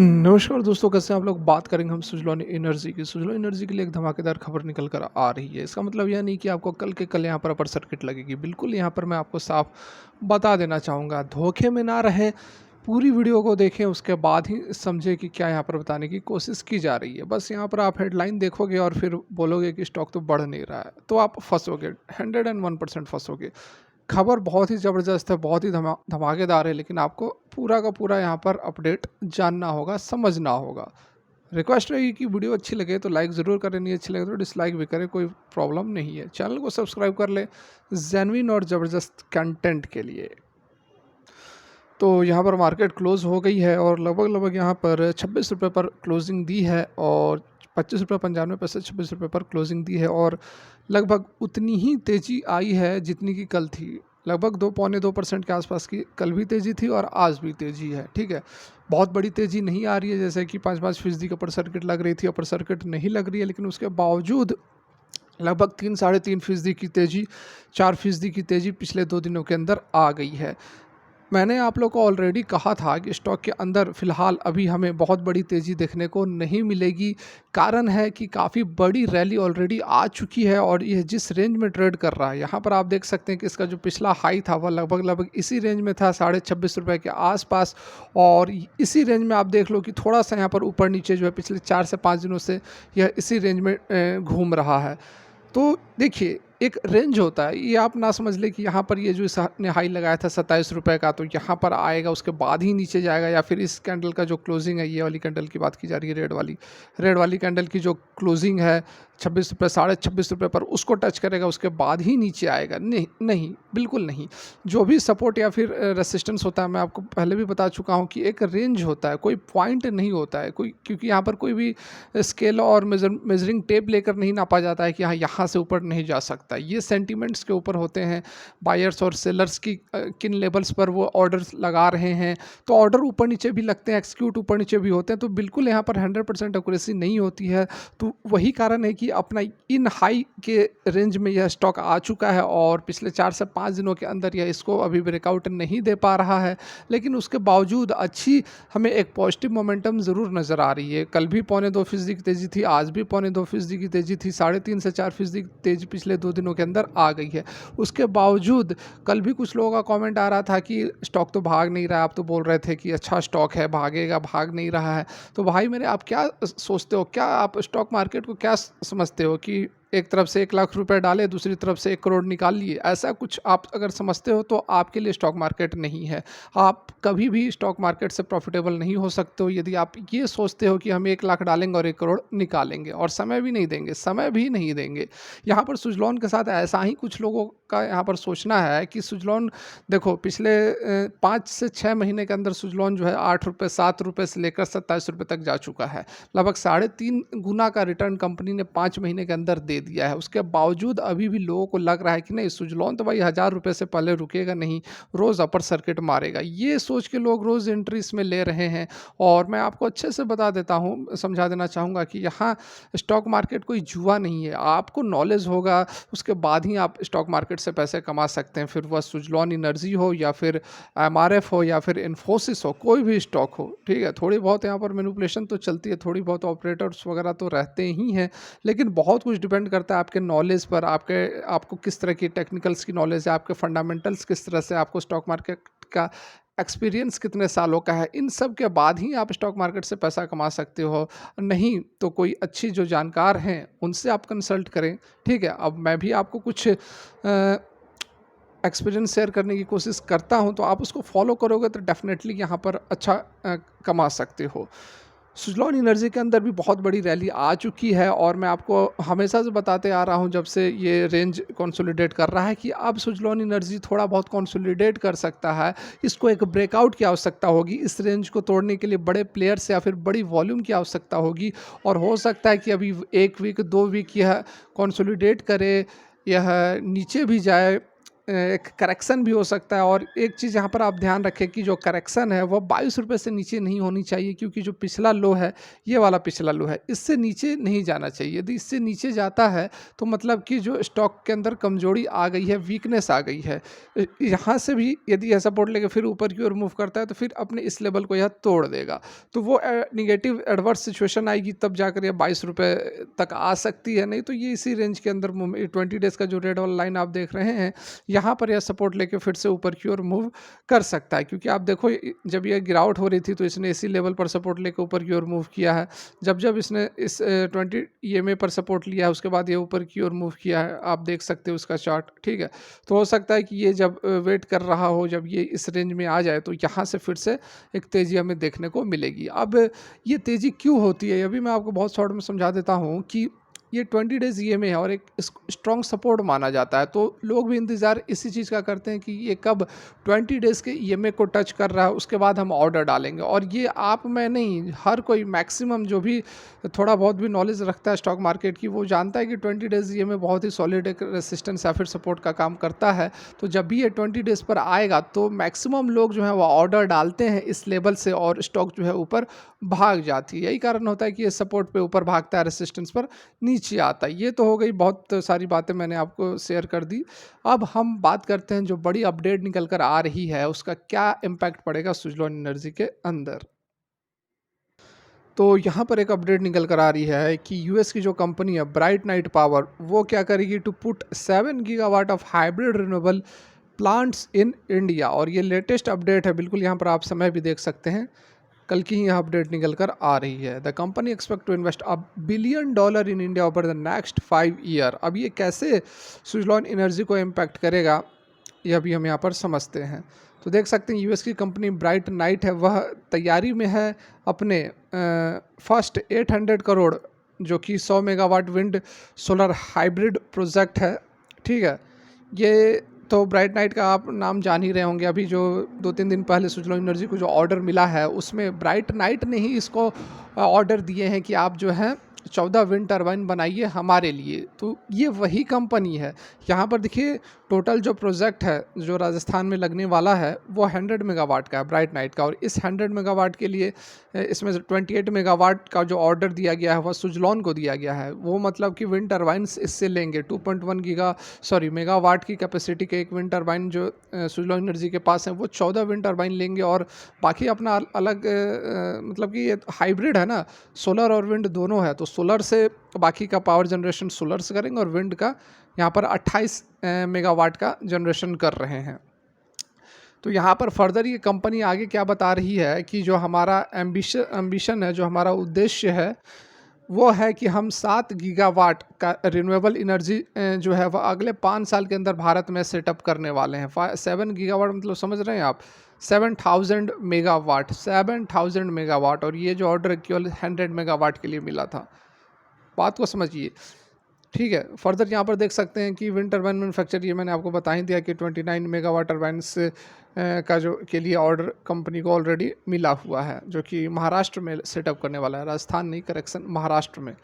नमस्कार दोस्तों, कैसे हैं आप लोग। बात करेंगे हम सुज़लॉन एनर्जी की। सुज़लॉन एनर्जी के लिए एक धमाकेदार खबर निकल कर आ रही है। इसका मतलब यह नहीं कि आपको कल के कल यहाँ पर अपर सर्किट लगेगी। बिल्कुल यहाँ पर मैं आपको साफ बता देना चाहूँगा, धोखे में ना रहें। पूरी वीडियो को देखें, उसके बाद ही समझें कि क्या यहाँ पर बताने की कोशिश की जा रही है। बस यहाँ पर आप हेडलाइन देखोगे और फिर बोलोगे कि स्टॉक तो बढ़ नहीं रहा है, तो आप फंसोगे, 101% फंसोगे। खबर बहुत ही ज़बरदस्त है, बहुत ही धमाकेदार है, लेकिन आपको पूरा का पूरा यहाँ पर अपडेट जानना होगा, समझना होगा। रिक्वेस्ट रहेगी कि वीडियो अच्छी लगे तो लाइक ज़रूर करें, नहीं अच्छी लगे तो डिसलाइक भी करें, कोई प्रॉब्लम नहीं है। चैनल को सब्सक्राइब कर ले जेन्युइन और ज़बरदस्त कंटेंट के लिए। तो यहाँ पर मार्केट क्लोज़ हो गई है और लगभग यहाँ पर 26 रुपये पर क्लोजिंग दी है और 25.95 रुपये 26 रुपये पर क्लोजिंग दी है और लगभग उतनी ही तेज़ी आई है जितनी कि कल थी। लगभग 2 पौने 2% के आसपास की कल भी तेज़ी थी और आज भी तेज़ी है। ठीक है, बहुत बड़ी तेज़ी नहीं आ रही है, जैसे कि 5-5% की अपर सर्किट लग रही थी, अपर सर्किट नहीं लग रही है, लेकिन उसके बावजूद लगभग 3-3.5% की तेज़ी, 4% की तेज़ी पिछले 2 दिनों के अंदर आ गई है। मैंने आप लोग को ऑलरेडी कहा था कि स्टॉक के अंदर फ़िलहाल अभी हमें बहुत बड़ी तेज़ी देखने को नहीं मिलेगी। कारण है कि काफ़ी बड़ी रैली ऑलरेडी आ चुकी है और ये जिस रेंज में ट्रेड कर रहा है, यहाँ पर आप देख सकते हैं कि इसका जो पिछला हाई था वह लगभग इसी रेंज में था, 26.5 रुपये के आसपास। और इसी रेंज में आप देख लो कि थोड़ा-सा यहाँ पर ऊपर-नीचे जो है पिछले 4 से 5 दिनों से यह इसी रेंज में घूम रहा है। तो देखिए, एक रेंज होता है, ये आप ना समझ लें कि यहाँ पर ये जो इस ने हाई लगाया था 27 रुपये का, तो यहाँ पर आएगा उसके बाद ही नीचे जाएगा, या फिर इस कैंडल का जो क्लोजिंग है, ये वाली कैंडल की बात की जा रही है, रेड वाली कैंडल की जो क्लोजिंग है 26 रुपये, 26.5 रुपये पर, उसको टच करेगा, उसके बाद ही नीचे आएगा। नहीं नहीं, बिल्कुल नहीं। जो भी सपोर्ट या फिर रेसिस्टेंस होता है, मैं आपको पहले भी बता चुका हूँ कि एक रेंज होता है, कोई पॉइंट नहीं होता है कोई, क्योंकि यहाँ पर कोई भी स्केल और मेजरिंग टेप लेकर नहीं नापा जाता है कि हाँ, यहाँ से ऊपर नहीं जा सकता। ये सेंटिमेंट्स के ऊपर होते हैं, बायर्स और सेलर्स की किन लेवल्स पर वो ऑर्डर्स लगा रहे हैं। तो ऑर्डर ऊपर नीचे भी लगते हैं, एक्सिक्यूट ऊपर नीचे भी होते हैं, तो बिल्कुल यहाँ पर 100% एक्यूरेसी नहीं होती है। तो वही कारण है कि अपना इन हाई के रेंज में यह स्टॉक आ चुका है और पिछले 4 से 5 दिनों के अंदर यह इसको अभी ब्रेकआउट नहीं दे पा रहा है, लेकिन उसके बावजूद अच्छी हमें एक पॉजिटिव मोमेंटम ज़रूर नज़र आ रही है। कल भी 2.25% की तेज़ी थी, आज भी 2.25% की तेज़ी थी, 3.5 से 4% की तेज़ी पिछले 2 दिनों के अंदर आ गई है। उसके बावजूद कल भी कुछ लोगों का कमेंट आ रहा था कि स्टॉक तो भाग नहीं रहा है, आप तो बोल रहे थे कि अच्छा स्टॉक है, भागेगा, भाग नहीं रहा है। तो भाई मेरे, आप क्या सोचते हो, क्या आप स्टॉक मार्केट को क्या समझते हो कि एक तरफ से 1 लाख रुपए डाले, दूसरी तरफ से 1 करोड़ निकाल लिए? ऐसा कुछ आप अगर समझते हो तो आपके लिए स्टॉक मार्केट नहीं है। आप कभी भी स्टॉक मार्केट से प्रॉफिटेबल नहीं हो सकते हो यदि आप ये सोचते हो कि हम 1 लाख डालेंगे और 1 करोड़ निकालेंगे, और समय भी नहीं देंगे, समय भी नहीं देंगे। यहाँ पर सुजलॉन के साथ ऐसा ही कुछ लोगों का यहाँ पर सोचना है कि सुजलॉन, देखो पिछले 5 से 6 महीने के अंदर सुजलॉन जो है 8 रुपये 7 रुपये से लेकर 27 रुपये तक जा चुका है। लगभग 3.5 गुना का रिटर्न कंपनी ने 5 महीने के अंदर दे दिया है। उसके बावजूद अभी भी लोगों को लग रहा है कि नहीं, सुजलॉन तो भाई 1000 रुपये से पहले रुकेगा नहीं, रोज़ अपर सर्किट मारेगा। ये सोच के लोग रोज़ एंट्री इसमें ले रहे हैं। और मैं आपको अच्छे से बता देता हूँ, समझा देना चाहूँगा कि यहाँ स्टॉक मार्केट कोई जुआ नहीं है। आपको नॉलेज होगा, उसके बाद ही आप स्टॉक मार्केट से पैसे कमा सकते हैं। फिर वह सुजलॉन एनर्जी हो या फिर एमआरएफ हो या फिर इन्फोसिस हो, कोई भी स्टॉक हो, ठीक है। थोड़ी बहुत यहाँ पर मैनिपुलेशन तो चलती है, थोड़ी बहुत ऑपरेटर्स वगैरह तो रहते ही हैं, लेकिन बहुत कुछ डिपेंड करता है आपके नॉलेज पर, आपको किस तरह की टेक्निकल्स की नॉलेज है, आपके फंडामेंटल्स किस तरह से, आपको स्टॉक मार्केट का एक्सपीरियंस कितने सालों का है। इन सब के बाद ही आप स्टॉक मार्केट से पैसा कमा सकते हो। नहीं तो कोई अच्छी जो जानकार हैं उनसे आप कंसल्ट करें, ठीक है। अब मैं भी आपको कुछ एक्सपीरियंस शेयर करने की कोशिश करता हूं, तो आप उसको फॉलो करोगे तो डेफिनेटली यहाँ पर अच्छा कमा सकते हो। सुजलॉन एनर्जी के अंदर भी बहुत बड़ी रैली आ चुकी है और मैं आपको हमेशा से बताते आ रहा हूं, जब से ये रेंज कंसोलिडेट कर रहा है, कि अब सुजलॉन एनर्जी थोड़ा बहुत कंसोलिडेट कर सकता है। इसको एक ब्रेकआउट की आवश्यकता होगी, इस रेंज को तोड़ने के लिए बड़े प्लेयर्स या फिर बड़ी वॉल्यूम की आवश्यकता होगी। और हो सकता है कि अभी 1 वीक 2 वीक यह कंसोलिडेट करे, यह नीचे भी जाए, एक करेक्शन भी हो सकता है। और एक चीज़ यहाँ पर आप ध्यान रखें कि जो करेक्शन है वो ₹22 से नीचे नहीं होनी चाहिए, क्योंकि जो पिछला लो है, ये वाला पिछला लो है, इससे नीचे नहीं जाना चाहिए। यदि इससे नीचे जाता है तो मतलब कि जो स्टॉक के अंदर कमजोरी आ गई है, वीकनेस आ गई है। यहाँ से भी यदि यह सपोर्ट लेके फिर ऊपर की ओर मूव करता है तो फिर अपने इस लेवल को यह तोड़ देगा, तो वो निगेटिव एडवर्स सिचुएशन आएगी, तब जाकर ये ₹22 तक आ सकती है। नहीं तो ये इसी रेंज के अंदर 20 डेज का जो रेड वाला लाइन आप देख रहे हैं, यहाँ पर यह सपोर्ट लेके फिर से ऊपर की ओर मूव कर सकता है। क्योंकि आप देखो जब ये गिरावट हो रही थी तो इसने इसी लेवल पर सपोर्ट लेके ऊपर की ओर मूव किया है। जब जब इसने इस 20 ईएमए पर सपोर्ट लिया है, उसके बाद ये ऊपर की ओर मूव किया है, आप देख सकते हो उसका चार्ट, ठीक है। तो हो सकता है कि ये जब वेट कर रहा हो, जब ये इस रेंज में आ जाए तो यहाँ से फिर से एक तेज़ी हमें देखने को मिलेगी। अब ये तेज़ी क्यों होती है, अभी मैं आपको बहुत शॉर्ट में समझा देता हूँ कि ये 20 डेज़ ईएमए है और एक स्ट्रॉन्ग सपोर्ट माना जाता है, तो लोग भी इंतज़ार इसी चीज़ का करते हैं कि ये कब 20 डेज़ के ईएमए को टच कर रहा है, उसके बाद हम ऑर्डर डालेंगे। और ये आप मैं नहीं, हर कोई मैक्सिमम जो भी थोड़ा बहुत भी नॉलेज रखता है स्टॉक मार्केट की, वो जानता है कि 20 डेज़ ईएमए बहुत ही सॉलिड एक रेसिस्टेंस या फिर सपोर्ट का काम करता है। तो जब भी ये 20 डेज़ पर आएगा तो मैक्सिमम लोग जो है वो ऑर्डर डालते हैं इस लेवल से, और स्टॉक जो है ऊपर भाग जाती है। यही कारण होता है कि ये सपोर्ट पे ऊपर भागता है, रेसिस्टेंस पर नीचे आता है। ये तो हो गई, बहुत सारी बातें मैंने आपको शेयर कर दी। अब हम बात करते हैं जो बड़ी अपडेट निकल कर आ रही है, उसका क्या इम्पैक्ट पड़ेगा सुज़लोन एनर्जी के अंदर। तो यहाँ पर एक अपडेट निकल कर आ रही है कि यूएस की जो कंपनी है ब्राइट नाइट पावर, वो क्या करेगी to put 7 gigawatt of hybrid renewable plants in India. और ये लेटेस्ट अपडेट है, बिल्कुल यहाँ पर आप समय भी देख सकते हैं, कल की ही यह अपडेट निकल कर आ रही है। The company expect to invest $1 billion in India over the next 5 year. अब ये कैसे सुजलॉन एनर्जी को इम्पैक्ट करेगा, ये अभी हम यहाँ पर समझते हैं। तो देख सकते हैं यूएस की कंपनी ब्राइट नाइट है, वह तैयारी में है अपने फर्स्ट 800 करोड़ जो कि 100 megawatt wind solar hybrid project है, ठीक है। ये तो ब्राइट नाइट का आप नाम जान ही रहे होंगे। अभी जो 2-3 दिन पहले सुजलॉन एनर्जी को जो ऑर्डर मिला है, उसमें ब्राइट नाइट ने ही इसको ऑर्डर दिए हैं कि आप जो है 14 विंड टर्बाइन बनाइए हमारे लिए। तो ये वही कंपनी है। यहाँ पर देखिए टोटल जो प्रोजेक्ट है जो राजस्थान में लगने वाला है वो 100 मेगावाट का है ब्राइट नाइट का, और इस 100 मेगावाट के लिए इसमें से 28 मेगावाट का जो ऑर्डर दिया गया है वह सुजलॉन को दिया गया है। वो मतलब कि विंड टर्बाइन्स इससे लेंगे 2.1 मेगावाट की कैपेसिटी के एक विंड टर्बाइन जो सुजलॉन एनर्जी के पास है, वो 14 विंड टर्बाइन लेंगे। और बाकी अपना अलग मतलब कि ये हाइब्रिड है ना, सोलर और विंड दोनों है, तो सोलर से बाकी का पावर जनरेशन सोलर से करेंगे, और विंड का यहाँ पर 28 मेगावाट का जनरेशन कर रहे हैं। तो यहाँ पर फर्दर ये कंपनी आगे क्या बता रही है कि जो हमारा एम्बिशन है, जो हमारा उद्देश्य है, वो है कि हम 7 गीगावाट का रिन्यूएबल एनर्जी जो है वह अगले 5 साल के अंदर भारत में सेटअप करने वाले हैं। 7 गीगावाट मतलब समझ रहे हैं आप, 7000 मेगावाट, 7000 मेगावाट। और ये जो ऑर्डर केवल 100 मेगावाट के लिए मिला था, बात को समझिए, ठीक है। फर्दर यहाँ पर देख सकते हैं कि विंड टर्बाइन मैन्युफैक्चर, ये मैंने आपको बता ही दिया कि 29 मेगावाट टर्बाइन्स का जो के लिए ऑर्डर कंपनी को ऑलरेडी मिला हुआ है, जो कि महाराष्ट्र में सेटअप करने वाला है, राजस्थान नहीं, करेक्शन, महाराष्ट्र में।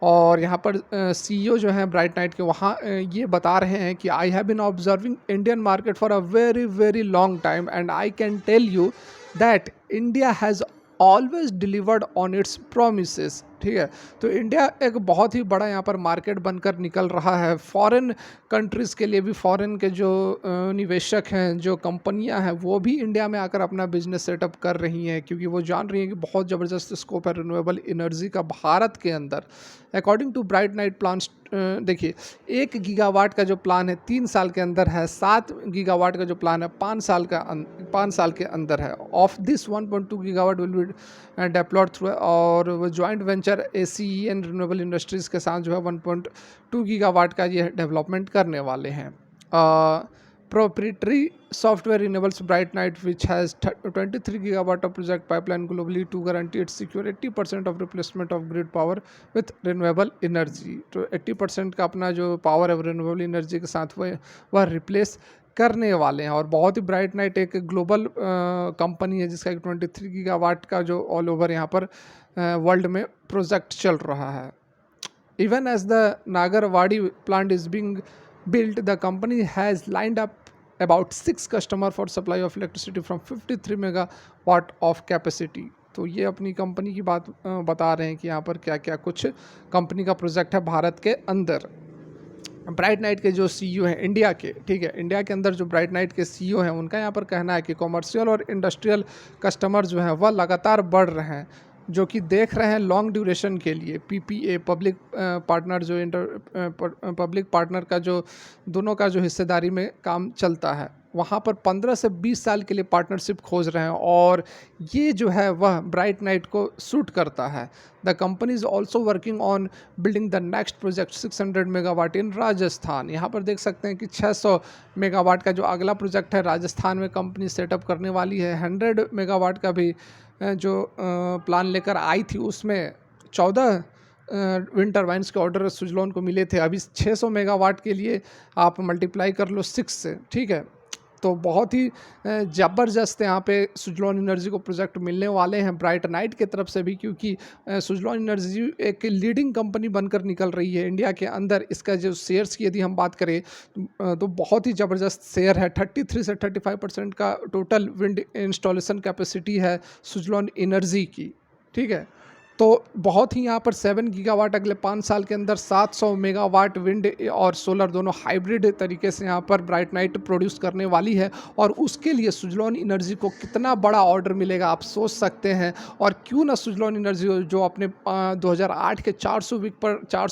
और यहाँ पर सीईओ जो हैं ब्राइट नाइट के, वहाँ ये बता रहे हैं कि I have been observing Indian market for a very very long time and I can tell you that India has always delivered on its promises, ठीक है। तो इंडिया एक बहुत ही बड़ा यहाँ पर मार्केट बनकर निकल रहा है फॉरेन कंट्रीज़ के लिए भी। फॉरेन के जो निवेशक हैं, जो कंपनियां हैं, वो भी इंडिया में आकर अपना बिजनेस सेटअप कर रही हैं, क्योंकि वो जान रही हैं कि बहुत ज़बरदस्त स्कोप है रिन्यूएबल एनर्जी का भारत के अंदर। According to Bright Night plans, देखिए 1 गीगावाट का जो प्लान है 3 साल के अंदर है, 7 गीगावाट का जो प्लान है 5 साल के अंदर है। Of this 1.2 gigawatt will be deployed through, और वो joint venture ACEN renewable industries के साथ जो है 1.2 गीगावाट का ये डेवलपमेंट करने वाले हैं। proprietary software enables Bright Night, which has 23 gigawatt of project pipeline globally to guarantee its secure 80% of replacement of grid power with renewable energy। तो 80% का अपना जो पावर है रिन्यूएबल एनर्जी के साथ वह रिप्लेस करने वाले हैं। और बहुत ही ब्राइट नाइट एक ग्लोबल कंपनी है जिसका एक 23 गीगावाट का जो ऑल ओवर यहाँ पर वर्ल्ड में प्रोजेक्ट चल रहा है। Even as the Nagarwadi plant is being built, the company has lined up about 6 customer for supply of electricity from 53 megawatt of capacity। तो ये अपनी कंपनी की बात बता रहे हैं कि यहाँ पर क्या क्या कुछ कंपनी का प्रोजेक्ट है भारत के अंदर। ब्राइट नाइट के जो सीईओ हैं इंडिया के, ठीक है, इंडिया के अंदर जो ब्राइट नाइट के सीईओ हैं उनका यहाँ पर कहना है कि कॉमर्शियल और इंडस्ट्रियल कस्टमर जो हैं वह लगातार बढ़ रहे हैं, जो कि देख रहे हैं लॉन्ग ड्यूरेशन के लिए पीपीए पब्लिक पार्टनर जो पब्लिक पार्टनर का जो दोनों का जो हिस्सेदारी में काम चलता है, वहाँ पर 15 से 20 साल के लिए पार्टनरशिप खोज रहे हैं और ये जो है वह ब्राइट नाइट को सूट करता है। The company is also working on building the next project 600 megawatt in Rajasthan. यहाँ पर देख सकते हैं कि 600 मेगावाट का जो अगला प्रोजेक्ट है राजस्थान में कंपनी सेटअप करने वाली है। 100 मेगावाट का भी जो प्लान लेकर आई थी उसमें 14 विंड टर्बाइन्स के ऑर्डर सुजलॉन को मिले थे। अभी 600 मेगावाट के लिए आप मल्टीप्लाई कर लो 6 से, ठीक है। तो बहुत ही ज़बरदस्त यहाँ पे सुजलॉन एनर्जी को प्रोजेक्ट मिलने वाले हैं ब्राइट नाइट की तरफ से भी, क्योंकि सुजलॉन एनर्जी एक लीडिंग कंपनी बनकर निकल रही है इंडिया के अंदर। इसका जो शेयर्स की यदि हम बात करें तो बहुत ही ज़बरदस्त शेयर है। 33 से 35% का टोटल विंड इंस्टॉलेशन कैपेसिटी है सुजलॉन एनर्जी की, ठीक है। तो बहुत ही यहाँ पर 7 गीगावाट अगले 5 साल के अंदर 700 मेगावाट विंड और सोलर दोनों हाइब्रिड तरीके से यहाँ पर ब्राइट नाइट प्रोड्यूस करने वाली है। और उसके लिए सुजलॉन एनर्जी को कितना बड़ा ऑर्डर मिलेगा आप सोच सकते हैं। और क्यों ना सुजलॉन एनर्जी जो अपने 2008 के 400 वीक पर 400